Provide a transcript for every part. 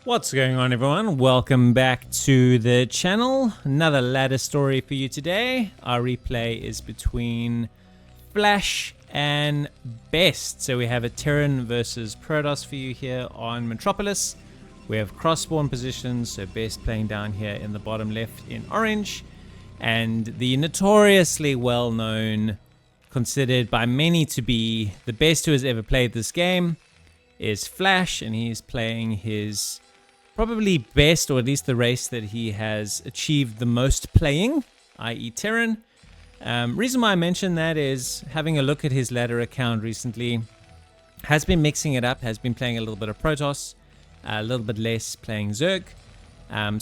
What's going on, everyone? Welcome back to the channel. Another ladder story for you today. Our replay is between Flash and Best. So we have a Terran versus Protoss for you here on Metropolis. We have cross-spawn positions, so Best playing down here in the bottom left in orange. And the notoriously well-known, considered by many to be the best who has ever played this game, is Flash, and he's playing his probably best, or at least the race that he has achieved the most playing, i.e. Terran. Reason why I mention that is having a look at his ladder account recently, has been mixing it up, has been playing a little bit of Protoss, a little bit less playing Zerg.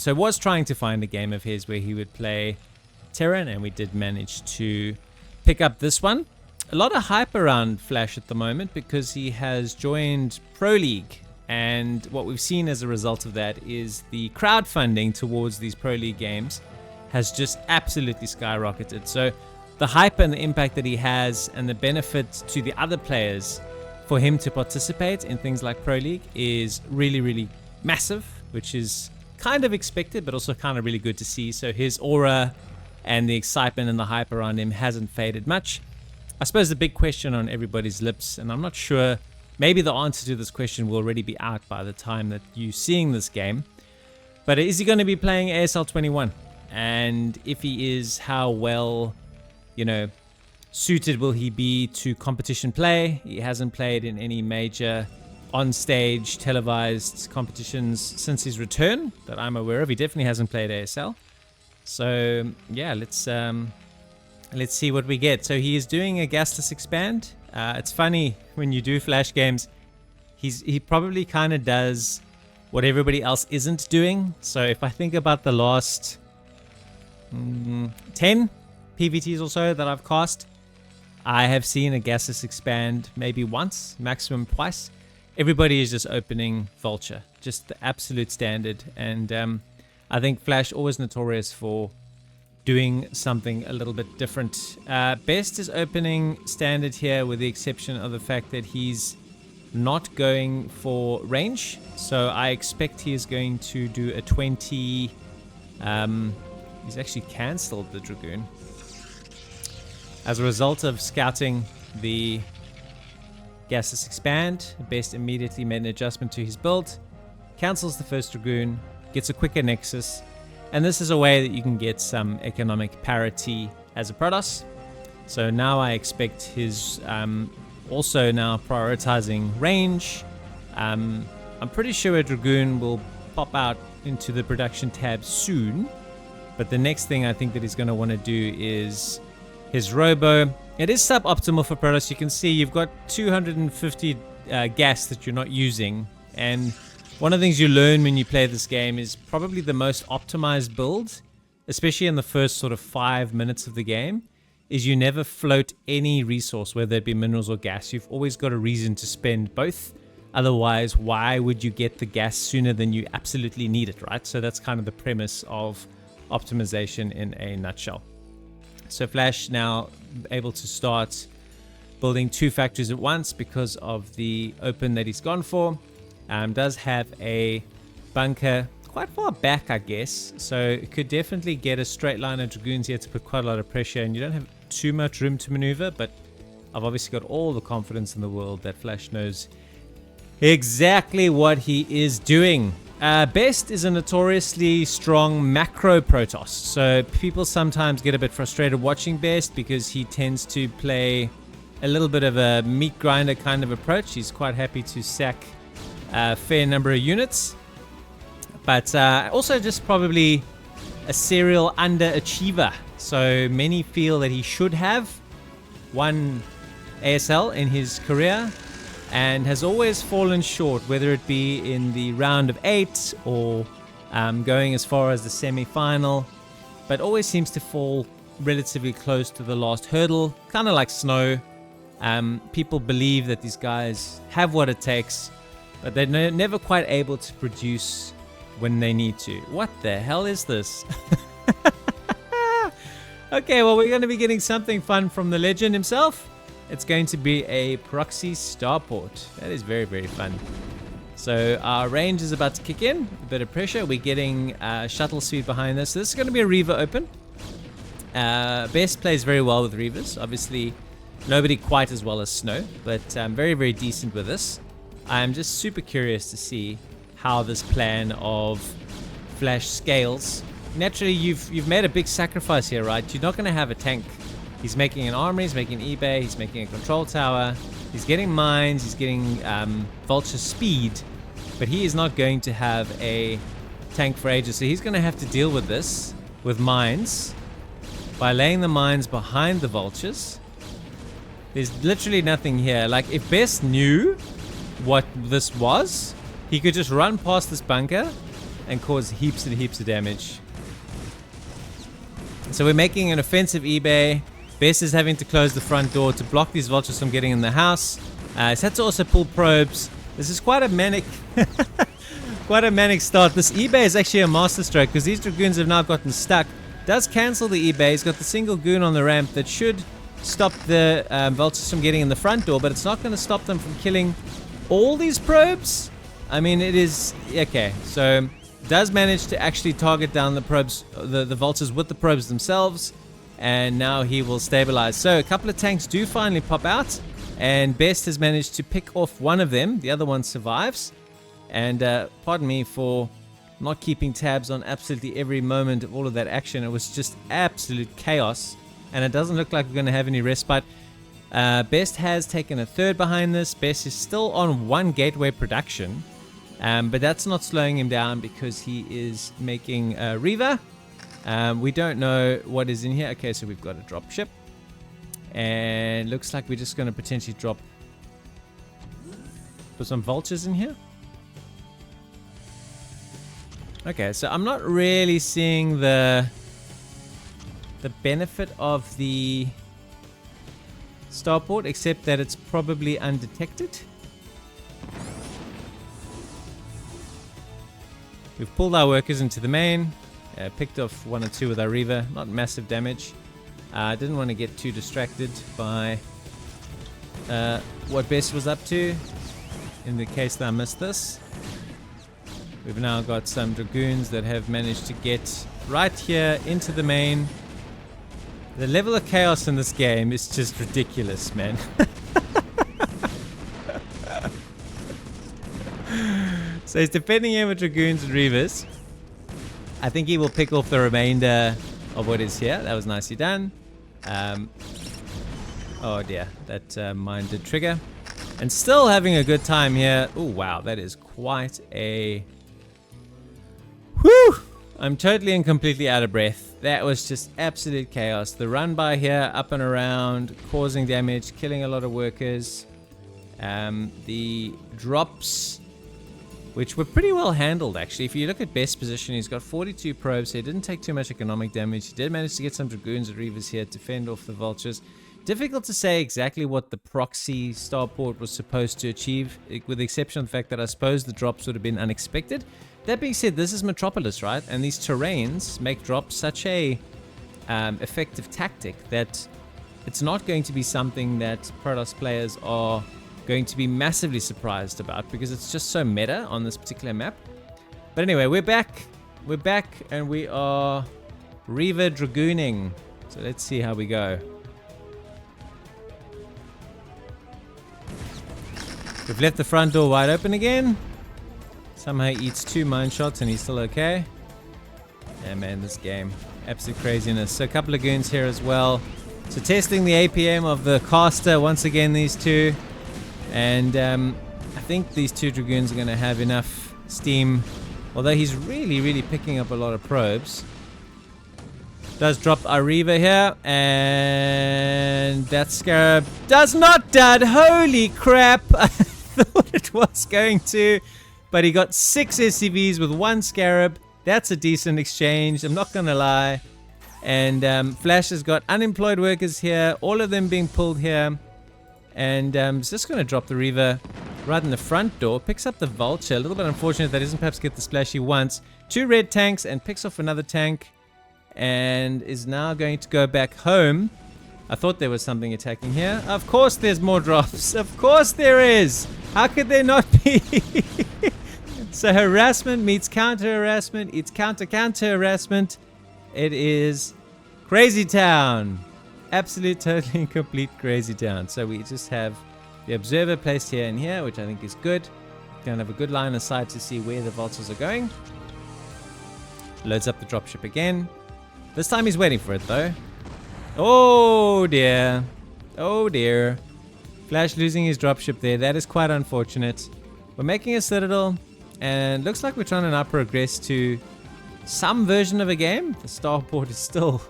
So was trying to find a game of his where he would play Terran, and we did manage to pick up this one. A lot of hype around Flash at the moment because he has joined Pro League. And what we've seen as a result of that is the crowdfunding towards these Pro League games has just absolutely skyrocketed. So the hype and the impact that he has and the benefit to the other players for him to participate in things like Pro League is really, really massive, which is kind of expected, but also kind of really good to see. So his aura and the excitement and the hype around him hasn't faded much. I suppose the big question on everybody's lips, and I'm not sure, maybe the answer to this question will already be out by the time that you're seeing this game. But is he going to be playing ASL 21? And if he is, how well, suited will he be to competition play? He hasn't played in any major on-stage televised competitions since his return that I'm aware of. He definitely hasn't played ASL. So yeah, let's see what we get. So he is doing a gasless expand. It's funny when you do Flash games, he probably kind of does what everybody else isn't doing. So if I think about the last 10 PVTs or so that I've cast, I have seen a gasless expand maybe once, maximum twice. Everybody is just opening Vulture, just the absolute standard. And I think Flash always notorious for doing something a little bit different. Best is opening standard here with the exception of the fact that he's not going for range. So I expect he is going to do a 20... he's actually cancelled the Dragoon. As a result of scouting the gasless expand, Best immediately made an adjustment to his build, cancels the first Dragoon, gets a quicker Nexus, and this is a way that you can get some economic parity as a Protoss. So now I expect his also now prioritizing range. I'm pretty sure a Dragoon will pop out into the production tab soon. But the next thing I think that he's going to want to do is his Robo. It is suboptimal for Protoss. You can see you've got 250 gas that you're not using. And one of the things you learn when you play this game is probably the most optimized build, especially in the first sort of 5 minutes of the game, is you never float any resource, whether it be minerals or gas. You've always got a reason to spend both. Otherwise, why would you get the gas sooner than you absolutely need it, right? So that's kind of the premise of optimization in a nutshell. So Flash now able to start building 2 factories at once because of the open that he's gone for. Does have a bunker quite far back, I guess, so it could definitely get a straight line of Dragoons here to put quite a lot of pressure, and you don't have too much room to maneuver, but I've obviously got all the confidence in the world that Flash knows exactly what he is doing. Best is a notoriously strong macro Protoss, so people sometimes get a bit frustrated watching Best because he tends to play a little bit of a meat grinder kind of approach. He's quite happy to sack a fair number of units, but also just probably a serial underachiever. So many feel that he should have won ASL in his career and has always fallen short, whether it be in the round of 8 or going as far as the semi-final, but always seems to fall relatively close to the last hurdle, kind of like Snow. People believe that these guys have what it takes, but they're never quite able to produce when they need to. What the hell is this? Okay, well, we're going to be getting something fun from the legend himself. It's going to be a Proxy Starport. That is very, very fun. So our range is about to kick in. A bit of pressure. We're getting shuttle speed behind this. So this is going to be a Reaver open. Best plays very well with Reavers. Obviously, nobody quite as well as Snow, but very, very decent with this. I'm just super curious to see how this plan of Flash scales. Naturally, you've made a big sacrifice here, right? You're not going to have a tank. He's making an armory, he's making an eBay, he's making a control tower, he's getting mines, he's getting vulture speed, but he is not going to have a tank for ages. So he's going to have to deal with this with mines by laying the mines behind the vultures. There's literally nothing here. Like, if Best knew what this was, he could just run past this bunker and cause heaps and heaps of damage. So we're making an offensive eBay. Best is having to close the front door to block these vultures from getting in the house. He's had to also pull probes. This is quite a manic quite a manic start. This eBay is actually a masterstroke because these dragoons have now gotten stuck. Does cancel the eBay. He's got the single goon on the ramp that should stop the vultures from getting in the front door, but it's not going to stop them from killing all these probes. I mean, it is okay. So does manage to actually target down the probes, the vultures with the probes themselves, and now he will stabilize. So a couple of tanks do finally pop out, and Best has managed to pick off one of them. The other one survives, and pardon me for not keeping tabs on absolutely every moment of all of that action. It was just absolute chaos, and it doesn't look like we're going to have any respite. Best has taken a third behind this. Best is still on one gateway production, but that's not slowing him down because he is making a Reaver. We don't know what is in here. Okay, so we've got a drop ship, and looks like we're just going to potentially put some vultures in here. Okay, so I'm not really seeing the benefit of the Starport, except that it's probably undetected. We've pulled our workers into the main, picked off one or two with our Reaver, not massive damage. I didn't want to get too distracted by what Best was up to in the case that I missed this. We've now got some dragoons that have managed to get right here into the main. The level of chaos in this game is just ridiculous, man. So he's defending him with dragoons and Reavers. I think he will pick off the remainder of what is here. That was nicely done. Oh dear, that mine did trigger. And still having a good time here. Oh wow, that is quite a... Whew! I'm totally and completely out of breath. That was just absolute chaos. The run by here, up and around, causing damage, killing a lot of workers. The drops, which were pretty well handled actually. If you look at Best's position, he's got 42 probes, so he didn't take too much economic damage. He did manage to get some dragoons and Reavers here to fend off the vultures. Difficult to say exactly what the Proxy Starport was supposed to achieve, with the exception of the fact that I suppose the drops would have been unexpected. That being said, this is Metropolis, right? And these terrains make drops such a effective tactic that it's not going to be something that Protoss players are going to be massively surprised about, because it's just so meta on this particular map. But anyway, we're back, and we are Reaver dragooning. So let's see how we go. We've left the front door wide open again. Somehow he eats 2 mine shots and he's still okay. Yeah, man, this game. Absolute craziness. So a couple of goons here as well. So testing the APM of the caster once again, these two. And I think these 2 dragoons are going to have enough steam. Although he's really, really picking up a lot of probes. Does drop our Reaver here. And that Scarab does not dud. Holy crap. I thought it was going to. But he got 6 SCVs with 1 Scarab. That's a decent exchange, I'm not going to lie. And Flash has got unemployed workers here, all of them being pulled here. And he's just going to drop the Reaver right in the front door. Picks up the Vulture. A little bit unfortunate that he doesn't perhaps get the splash he wants. 2 red tanks and picks off another tank. And is now going to go back home. I thought there was something attacking here. Of course there's more drops. Of course there is. How could there not be? So harassment meets counter harassment. It's counter harassment. It is crazy town. Absolute, totally, and complete crazy town. So we just have the observer placed here and here, which I think is good. Gonna have a good line of sight to see where the vultures are going. Loads up the dropship again. This time he's waiting for it though. Oh dear. Oh dear. Flash losing his dropship there. That is quite unfortunate. We're making a citadel, and looks like we're trying to now progress to some version of a game. The starport is still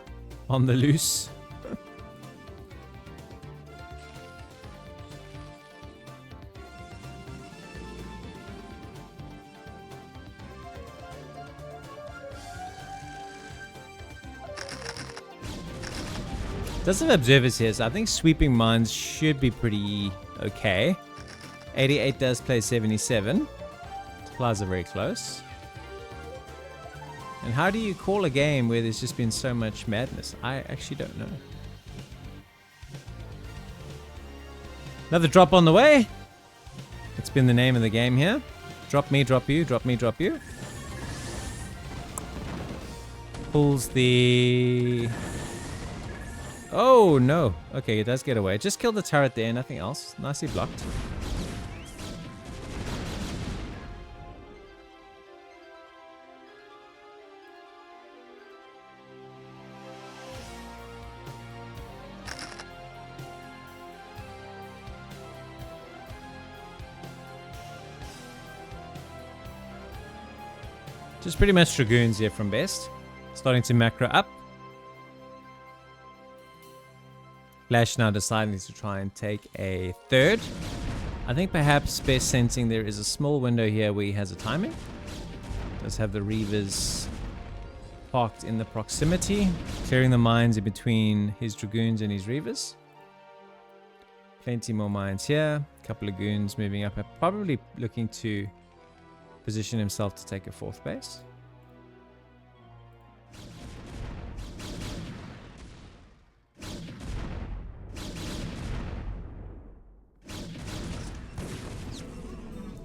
on the loose. Does have observers here, so I think sweeping mines should be pretty okay. 88 does play 77. Supplies are very close. And how do you call a game where there's just been so much madness? I actually don't know. Another drop on the way. It's been the name of the game here. Drop me, drop you, drop me, drop you. Pulls the... Oh no. Okay, it does get away. Just killed the turret there, nothing else. Nicely blocked. Just pretty much dragoons here from best. Starting to macro up. Flash now deciding to try and take a third. I think perhaps best sensing there is a small window here where he has a timing. Does have the Reavers parked in the proximity, clearing the mines in between his dragoons and his Reavers. Plenty more mines here. A couple of goons moving up, probably looking to position himself to take a fourth base.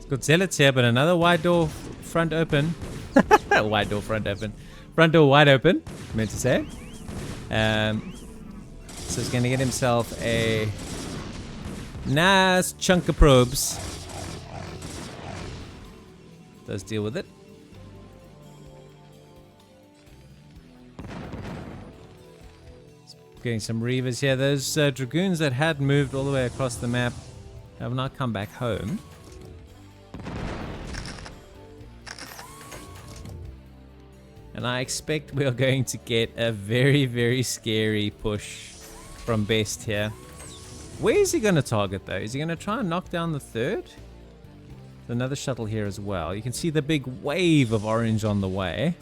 Got zealots here, but another wide door front open. Wide door front open. Front door wide open, meant to say. So he's going to get himself a nice chunk of probes. Does deal with it. Getting some Reavers here. Those dragoons that had moved all the way across the map have not come back home. And I expect we are going to get a very, very scary push from best here. Where is he going to target though? Is he going to try and knock down the third? There's another shuttle here as well. You can see the big wave of orange on the way.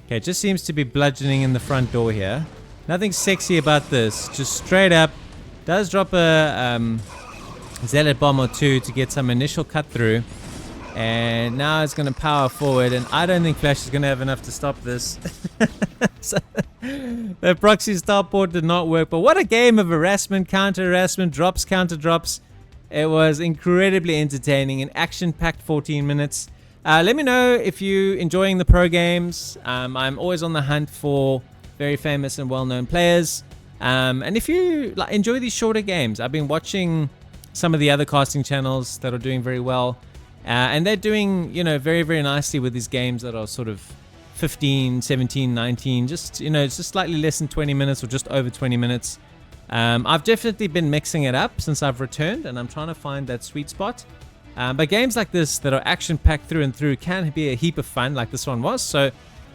Okay, it just seems to be bludgeoning in the front door here. Nothing sexy about this. Just straight up. Does drop a zealot bomb or two to get some initial cut through. And now it's going to power forward, and I don't think Flash is going to have enough to stop this. So, the Proxy Starport did not work, but what a game of harassment, counter-harassment, drops, counter-drops. It was incredibly entertaining, an action-packed 14 minutes. Let me know if you're enjoying the pro games. I'm always on the hunt for very famous and well-known players. And if you enjoy these shorter games, I've been watching some of the other casting channels that are doing very well. And they're doing, very, very nicely with these games that are sort of 15, 17, 19, just, it's just slightly less than 20 minutes or just over 20 minutes. I've definitely been mixing it up since I've returned, and I'm trying to find that sweet spot. But games like this that are action-packed through and through can be a heap of fun like this one was. So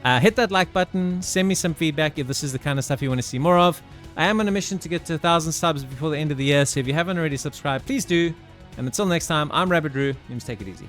hit that like button, send me some feedback if this is the kind of stuff you want to see more of. I am on a mission to get to 1,000 subs before the end of the year, so if you haven't already subscribed, please do. And until next time, I'm Rabbit Roo. You must take it easy.